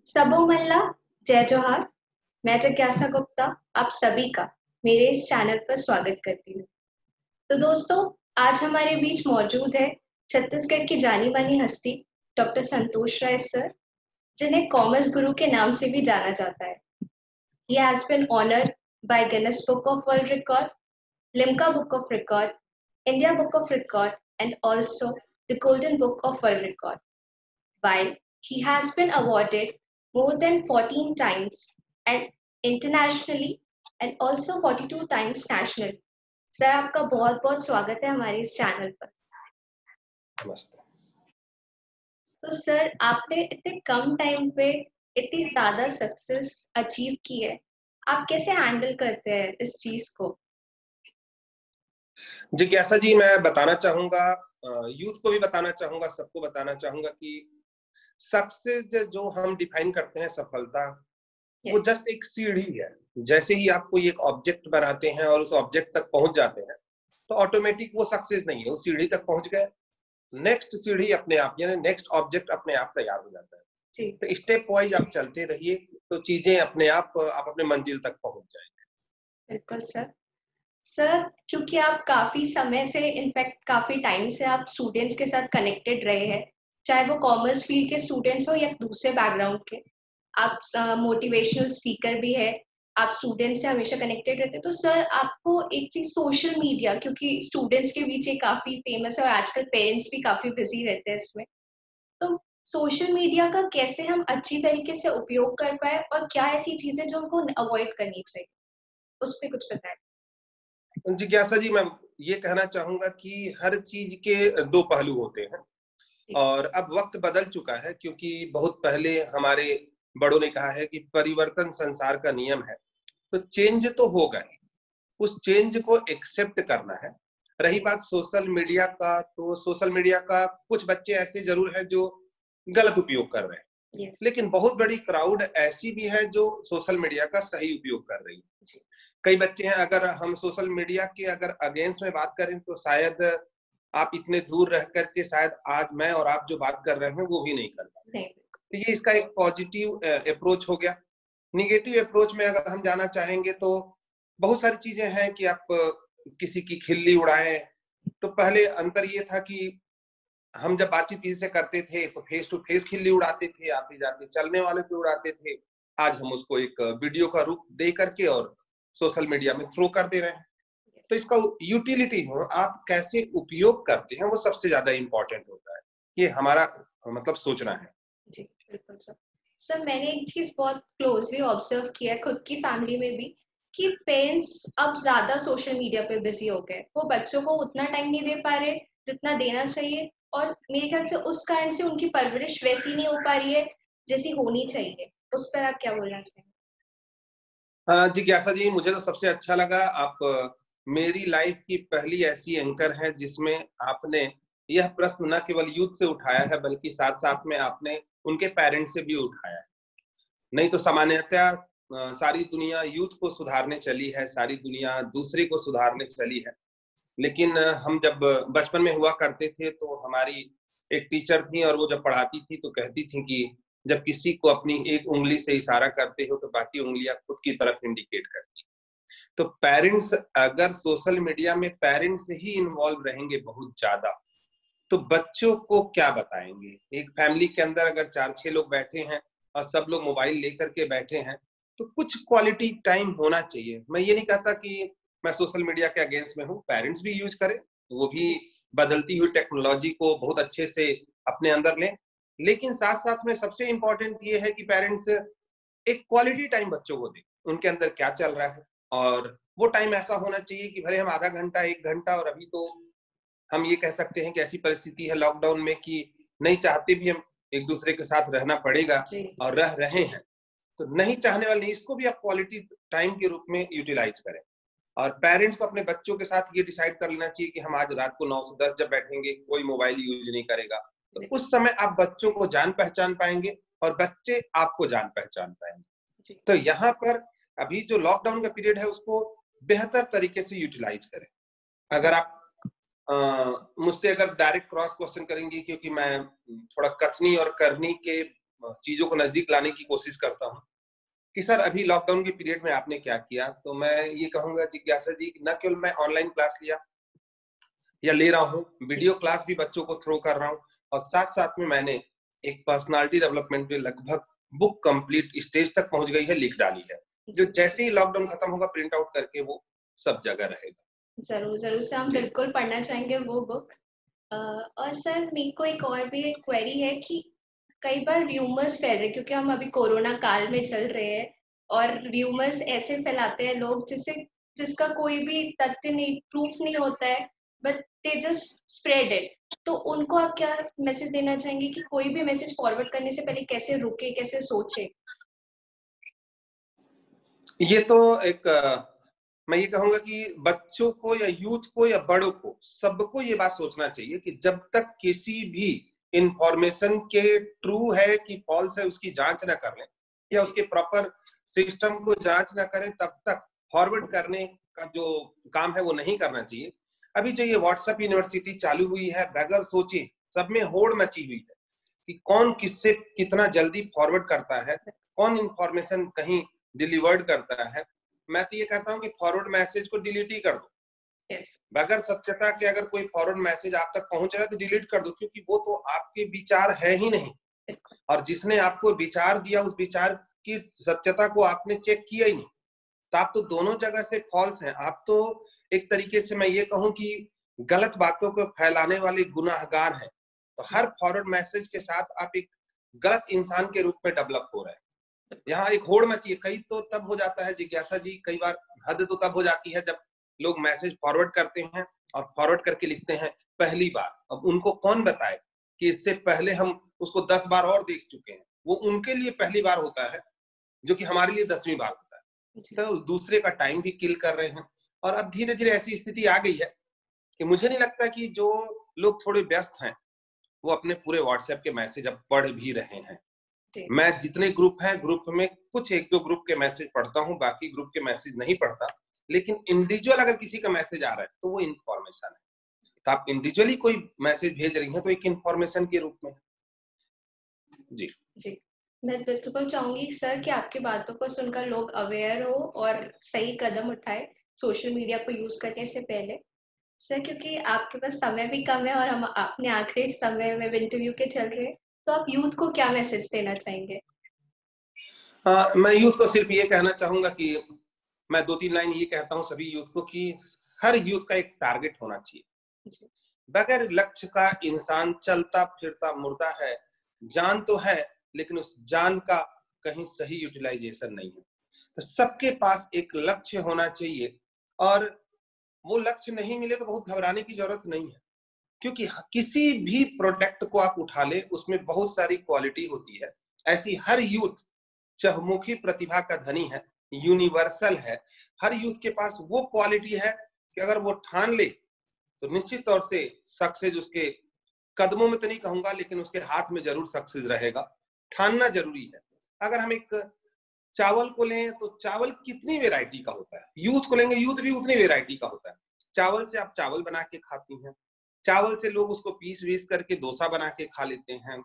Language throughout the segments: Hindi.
सबो मल्ला, जय जोहार। मैं जिज्ञासा गुप्ता आप सभी का मेरे इस चैनल पर स्वागत करती हूँ। तो दोस्तों, आज हमारे बीच मौजूद है छत्तीसगढ़ की जानी मानी हस्ती डॉक्टर संतोष राय सर, जिन्हें कॉमर्स गुरु के नाम से भी जाना जाता है। He has been honored by Guinness Book of World Record, Limca Book of Record, India Book of Record, and also the Golden Book of World Record. While he has been awarded more than 14 times and internationally and also 42 times nationally. Sir, आपका बहुत बहुत स्वागत है हमारे इस चैनल पर। नमस्ते। तो सर, आपने इतने कम टाइम पे इतनी ज्यादा सक्सेस अचीव की है, आप कैसे हैंडल करते हैं इस चीज को? जिज्ञासा जी, मैं बताना चाहूंगा, यूथ को भी बताना चाहूंगा, सबको बताना चाहूंगा कि सक्सेस जो हम डिफाइन करते हैं सफलता, वो जस्ट एक सीढ़ी है। जैसे ही आप कोई एक ऑब्जेक्ट बनाते हैं और उस ऑब्जेक्ट तक पहुंच जाते हैं तो ऑटोमेटिक वो सक्सेस नहीं है, वो सीढ़ी तक पहुंच गए, नेक्स्ट सीढ़ी अपने आप यानी नेक्स्ट ऑब्जेक्ट अपने आप तैयार हो जाता है। तो स्टेप वाइज आप चलते रहिए तो चीजें अपने आप अपने मंजिल तक पहुंच जाएंगे। बिल्कुल सर, क्योंकि आप काफी समय से, इनफैक्ट काफी टाइम से आप स्टूडेंट्स के साथ कनेक्टेड रहे हैं, चाहे वो कॉमर्स फील्ड के स्टूडेंट्स हो या दूसरे बैकग्राउंड के। आप मोटिवेशनल स्पीकर भी है, आप स्टूडेंट्स से हमेशा कनेक्टेड रहते हैं। तो सर, आपको एक चीज सोशल मीडिया, क्योंकि स्टूडेंट्स के बीच ये काफी फेमस है और आजकल पेरेंट्स भी काफी बिजी रहते हैं इसमें, तो सोशल मीडिया का कैसे हम अच्छी तरीके से उपयोग कर पाए और क्या ऐसी चीजें जो हमको अवॉइड करनी चाहिए, उस पर कुछ बताएं। जिज्ञासा जी, मैं ये कहना चाहूंगा कि हर चीज के दो पहलू होते हैं और अब वक्त बदल चुका है, क्योंकि बहुत पहले हमारे बड़ों ने कहा है कि परिवर्तन संसार का नियम है। तो चेंज तो होगा ही, उस चेंज को एक्सेप्ट करना है। रही बात सोशल मीडिया का, तो सोशल मीडिया का कुछ बच्चे ऐसे जरूर हैं जो गलत उपयोग कर रहे हैं, लेकिन बहुत बड़ी क्राउड ऐसी भी है जो सोशल मीडिया का सही उपयोग कर रही है। कई बच्चे हैं, अगर हम सोशल मीडिया के अगर अगेंस्ट में बात करें तो शायद आप इतने दूर रह करके शायद आज मैं और आप जो बात कर रहे हैं वो भी नहीं कर पाते। तो ये इसका एक पॉजिटिव अप्रोच हो गया। निगेटिव अप्रोच में अगर हम जाना चाहेंगे तो बहुत सारी चीजें हैं कि आप किसी की खिल्ली उड़ाएं। तो पहले अंतर ये था कि हम जब बातचीत किसी से करते थे तो फेस टू फेस खिल्ली उड़ाते थे, आते जाते चलने वाले पे उड़ाते थे। आज हम उसको एक वीडियो का रूप दे करके और सोशल मीडिया में थ्रो कर दे रहे हैं। तो इसका यूटिलिटी हो, आप कैसे उपयोग करते हैं, वो सबसे ज्यादा इंपॉर्टेंट होता है। ये हमारा मतलब सोचना है। जी बिल्कुल सर, मैंने एक चीज बहुत क्लोजली ऑब्जर्व किया है खुद की फैमिली में भी, कि पेरेंट्स अब ज्यादा सोशल मीडिया पे बिजी हो गए। वो बच्चों को उतना टाइम नहीं दे पा रहे जितना देना चाहिए, और मेरे ख्याल से उस कारण से उनकी परवरिश वैसी नहीं हो पा रही है जैसी होनी चाहिए। उस पर आप क्या बोलना चाहेंगे? जिज्ञासा जी, मुझे तो सबसे अच्छा लगा, आप मेरी लाइफ की पहली ऐसी एंकर है जिसमें आपने यह प्रश्न न केवल यूथ से उठाया है बल्कि साथ साथ में आपने उनके पेरेंट्स से भी उठाया है। नहीं तो सामान्यतः सारी दुनिया यूथ को सुधारने चली है, सारी दुनिया दूसरे को सुधारने चली है। लेकिन हम जब बचपन में हुआ करते थे तो हमारी एक टीचर थी और वो जब पढ़ाती थी तो कहती थी कि जब किसी को अपनी एक उंगली से इशारा करते हो तो बाकी उंगलियां खुद की तरफ इंडिकेट करती। तो पेरेंट्स अगर सोशल मीडिया में पेरेंट्स ही इन्वॉल्व रहेंगे बहुत ज्यादा तो बच्चों को क्या बताएंगे। एक फैमिली के अंदर अगर 4-6 लोग बैठे हैं और सब लोग मोबाइल लेकर के बैठे हैं तो कुछ क्वालिटी टाइम होना चाहिए। मैं ये नहीं कहता कि मैं सोशल मीडिया के अगेंस्ट में हूँ, पेरेंट्स भी यूज करें, वो भी बदलती हुई टेक्नोलॉजी को बहुत अच्छे से अपने अंदर लें। लेकिन साथ साथ में सबसे इंपॉर्टेंट ये है कि पेरेंट्स एक क्वालिटी टाइम बच्चों को दें, उनके अंदर क्या चल रहा है। और वो टाइम ऐसा होना चाहिए कि भले हम आधा घंटा 1 घंटा, और अभी तो हम ये कह सकते हैं कि ऐसी परिस्थिति है लॉकडाउन में कि नहीं चाहते भी हम एक दूसरे के साथ रहना पड़ेगा और रह रहे हैं। तो नहीं चाहने वाले इसको भी आप क्वालिटी टाइम के रूप में यूटिलाइज करें। और पेरेंट्स को अपने बच्चों के साथ ये डिसाइड कर लेना चाहिए कि हम आज रात को 9 से 10 जब बैठेंगे कोई मोबाइल यूज नहीं करेगा। तो उस समय आप बच्चों को जान पहचान पाएंगे और बच्चे आपको जान पहचान पाएंगे। तो यहाँ पर अभी जो लॉकडाउन का पीरियड है उसको बेहतर तरीके से यूटिलाइज करें। अगर आप मुझसे अगर डायरेक्ट क्रॉस क्वेश्चन करेंगी, क्योंकि मैं थोड़ा कथनी और करनी के चीजों को नजदीक लाने की कोशिश करता हूँ कि सर अभी लॉकडाउन के पीरियड में आपने क्या किया। तो मैं ये कहूंगा जिज्ञासा जी, न केवल मैं ऑनलाइन क्लास लिया या ले रहा हूँ, वीडियो क्लास भी बच्चों को थ्रो कर रहा हूँ, और साथ साथ में मैंने एक पर्सनालिटी डेवलपमेंट में लगभग बुक कंप्लीट स्टेज तक पहुंच गई है, लिख डाली है, जो जैसे ही लॉकडाउन खत्म होगा प्रिंट आउट करके वो सब जगह रहेगा। जरूर जरूर सर, हम बिल्कुल पढ़ना चाहेंगे वो बुक। और सर मेरे को एक और भी एक क्वेरी है कि कई बार र्यूमर्स फैल रहे, क्योंकि हम अभी कोरोना काल में चल रहे हैं, और र्यूमर्स ऐसे फैलाते हैं लोग जिसका कोई भी तथ्य नहीं, प्रूफ नहीं होता है, but they just spread it. तो उनको आप क्या मैसेज देना चाहेंगे कि कोई भी मैसेज फॉरवर्ड करने से पहले कैसे रुके, कैसे सोचे? ये तो एक मैं ये कहूंगा कि बच्चों को या यूथ को या बड़ों को, सबको ये बात सोचना चाहिए कि जब तक किसी भी इंफॉर्मेशन के ट्रू है कि फॉल्स है उसकी जांच ना कर लें या उसके प्रॉपर सिस्टम को जांच ना करें, तब तक फॉरवर्ड करने का जो काम है वो नहीं करना चाहिए। अभी जो ये व्हाट्सएप यूनिवर्सिटी चालू हुई है, बगैर सोचे सब में होड़ मची हुई है कि कौन किससे कितना जल्दी फॉरवर्ड करता है, कौन इंफॉर्मेशन कहीं डिलीवर्ड करता है। मैं तो ये कहता हूँ कि फॉरवर्ड मैसेज को डिलीट ही कर दो। बगैर सत्यता के अगर कोई फॉरवर्ड मैसेज आप तक पहुंच रहा है तो डिलीट कर दो, क्योंकि वो तो आपके विचार है ही नहीं, और जिसने आपको विचार दिया उस विचार की सत्यता को आपने चेक किया ही नहीं, तो आप तो दोनों जगह से फॉल्स हैं। आप तो एक तरीके से मैं ये कहूं कि गलत बातों को फैलाने वाले गुनाहगार हैं। तो हर फॉरवर्ड मैसेज के साथ आप एक गलत इंसान के रूप में डेवलप हो रहे हैं। यहाँ एक होड़ मची है। कई तो तब हो जाता है जिज्ञासा जी, कई बार हद तो तब हो जाती है जब लोग मैसेज फॉरवर्ड करते हैं और फॉरवर्ड करके लिखते हैं पहली बार। अब उनको कौन बताए कि इससे पहले हम उसको 10 बार और देख चुके हैं। वो उनके लिए पहली बार होता है, जो कि हमारे लिए 10वीं बार होता है। तो दूसरे का टाइम भी किल कर रहे हैं। और अब धीरे धीरे ऐसी स्थिति आ गई है कि मुझे नहीं लगता कि जो लोग थोड़े व्यस्त हैं वो अपने पूरे व्हाट्सएप के मैसेज अब पढ़ भी रहे हैं। मैं जितने ग्रुप हैं, ग्रुप में कुछ एक दो ग्रुप के मैसेज पढ़ता हूँ, बाकी ग्रुप के मैसेज नहीं पढ़ता। लेकिन इंडिविजुअल अगर किसी का मैसेज आ रहा है तो वो इन्फॉर्मेशन है। तो आप इंडिविजुअली कोई मैसेज भेज रही हैं तो एक इन्फॉर्मेशन के रूप में। जी जी, मैं बिल्कुल चाहूंगी सर कि आपकी बातों को सुनकर लोग अवेयर हो और सही कदम उठाए सोशल मीडिया को यूज करने से पहले। सर क्योंकि आपके पास समय भी कम है और हम अपने आखिरी समय में इंटरव्यू के चल रहे हैं, तो आप यूथ को क्या मैसेज देना चाहेंगे? मैं यूथ को सिर्फ ये कहना चाहूंगा कि मैं 2-3 लाइन ये कहता हूँ सभी यूथ को कि हर यूथ का एक टारगेट होना चाहिए। बगैर लक्ष्य का इंसान चलता फिरता मुर्दा है। जान तो है लेकिन उस जान का कहीं सही यूटिलाइजेशन नहीं है। तो सबके पास एक लक्ष्य होना चाहिए, और वो लक्ष्य नहीं मिले तो बहुत घबराने की जरूरत नहीं है, क्योंकि किसी भी प्रोडक्ट को आप उठा ले उसमें बहुत सारी क्वालिटी होती है। ऐसी हर यूथ चहुमुखी प्रतिभा का धनी है, यूनिवर्सल है। हर यूथ के पास वो क्वालिटी है कि अगर वो ठान ले तो निश्चित तौर से सक्सेस उसके कदमों में तो नहीं कहूंगा, लेकिन उसके हाथ में जरूर सक्सेस रहेगा। ठानना जरूरी है। अगर हम एक चावल को लें तो चावल कितनी वेराइटी का होता है, यूथ को लेंगे यूथ भी उतनी वेराइटी का होता है। चावल से आप चावल बना के खाती हैं, चावल से लोग उसको पीस वीस करके डोसा बना के खा लेते हैं।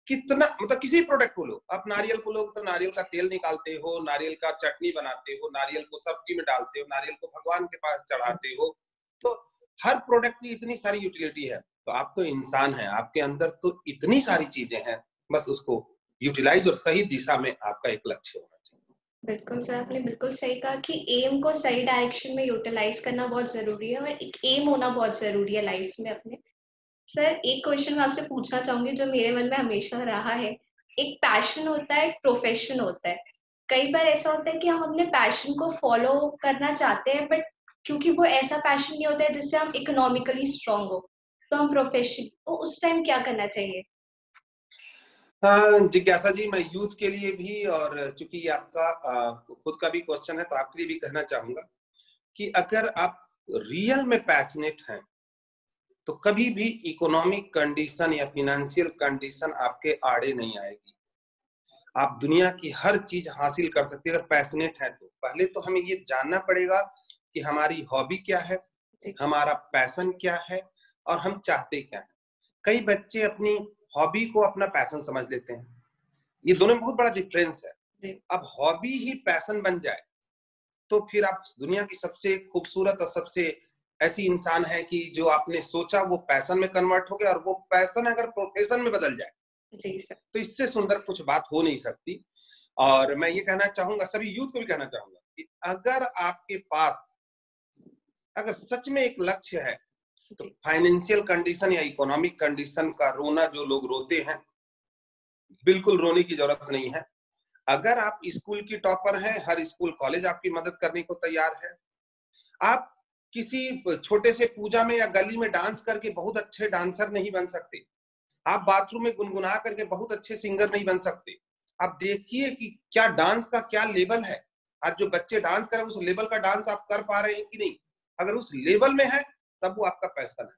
कितना मतलब किसी प्रोडक्ट को लो, आप नारियल को लोग तो नारियल का तेल निकालते हो, नारियल का चटनी बनाते हो, नारियल को सब्जी में डालते हो, नारियल को भगवान के पास चढ़ाते हो। तो हर प्रोडक्ट की इतनी सारी यूटिलिटी है। तो आप तो इंसान हैं, आपके अंदर तो इतनी सारी चीजें हैं, बस उसको यूटिलाइज और सही दिशा में आपका एक लक्ष्य होना चाहिए। बिल्कुल सर, आपने बिल्कुल सही कहा कि एम को सही डायरेक्शन में यूटिलाइज करना बहुत जरूरी है, और एक एम होना बहुत जरूरी है लाइफ में अपने। सर एक क्वेश्चन मैं आपसे पूछना चाहूंगी जो मेरे मन में हमेशा रहा है। एक पैशन होता है, एक प्रोफेशन होता है। कई बार ऐसा होता है कि हम अपने पैशन को फॉलो करना चाहते हैं, बट क्योंकि वो ऐसा पैशन नहीं होता है जिससे हम इकोनॉमिकली स्ट्रांग हो, तो हम प्रोफेशन, तो उस टाइम क्या करना चाहिए? हाँ जिज्ञासा जी, मैं यूथ के लिए भी, और चूंकि ये आपका खुद का भी क्वेश्चन है तो आपके लिए भी कहना चाहूंगा कि अगर आप रियल में पैशनेट हैं तो कभी भी इकोनॉमिक कंडीशन या फिनेंशियल कंडीशन आपके आड़े नहीं आएगी। आप दुनिया की हर चीज हासिल कर सकते हैं अगर पैशनेट है तो। पहले तो हमें ये जानना पड़ेगा कि हमारी हॉबी क्या है, हमारा पैशन क्या है, और हम चाहते क्या है। कई बच्चे अपनी हॉबी को अपना पैशन समझ लेते हैं, ये दोनों में बहुत बड़ा डिफरेंस है। जी। अब हॉबी ही पैशन बन जाए तो फिर आप दुनिया की सबसे खूबसूरत और सबसे ऐसी इंसान है कि जो आपने सोचा वो पैशन में कन्वर्ट हो गया, और वो पैशन अगर प्रोफेशन में बदल जाए जी सर। तो इससे सुंदर कुछ बात हो नहीं सकती। और मैं ये कहना चाहूंगा, सभी यूथ को भी कहना चाहूंगा कि अगर आपके पास अगर सच में एक लक्ष्य है तो जी। फाइनेंशियल कंडीशन या इकोनॉमिक कंडीशन का रोना जो लोग रोते हैं, बिल्कुल रोने की जरूरत नहीं है। अगर आप स्कूल की टॉपर हैं, हर स्कूल कॉलेज आपकी मदद करने को तैयार है। आप किसी छोटे से पूजा में या गली में डांस करके बहुत अच्छे डांसर नहीं बन सकते। आप बाथरूम में गुनगुना करके बहुत अच्छे सिंगर नहीं बन सकते। आप देखिए कि क्या डांस का क्या लेवल है। आज जो बच्चे डांस कर रहे हैं, उस लेवल का डांस आप कर पा रहे हैं कि नहीं? अगर उस लेवल में है, तब वो आपका पैशन है।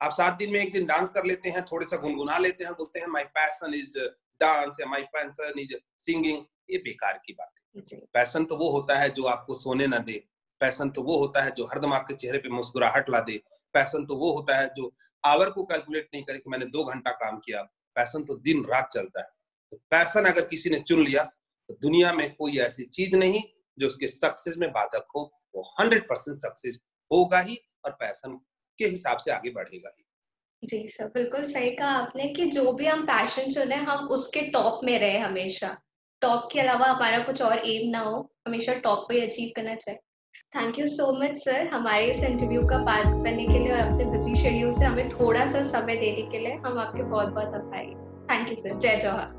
आप 7 दिन में 1 दिन डांस कर लेते हैं, थोड़ा सा गुनगुना लेते हैं, बोलते हैं माय पैशन इज डांस या माय पैशन इज सिंगिंग, ये बेकार की बात है। जी। पैशन तो वो होता है जो आपको सोने ना दे। पैशन तो वो होता है जो हरदम आपके चेहरे पे मुस्कुराहट ला दे। पैशन तो वो होता है जो आवर को कैलकुलेट नहीं करे कि मैंने 2 घंटा काम किया। पैशन तो दिन रात चलता है। तो पैशन अगर किसी ने चुन लिया तो दुनिया में कोई ऐसी चीज नहीं जो उसके सक्सेस में बाधक हो। वो 100% सक्सेस होगा ही, और पैशन के हिसाब से आगे बढ़ेगा ही। जी सर, बिल्कुल सही कहा आपने कि जो भी हम पैशन चुने हम उसके टॉप में रहे हमेशा। टॉप के अलावा हमारा कुछ और एम ना हो, हमेशा टॉप पे अचीव करना चाहिए। Thank you so much sir हमारे इस इंटरव्यू का पार्ट बनने के लिए और अपने बिजी शेड्यूल से हमें थोड़ा-सा समय देने के लिए हम आपके बहुत-बहुत आभारी हैं। Thank you sir. जय जवाहर।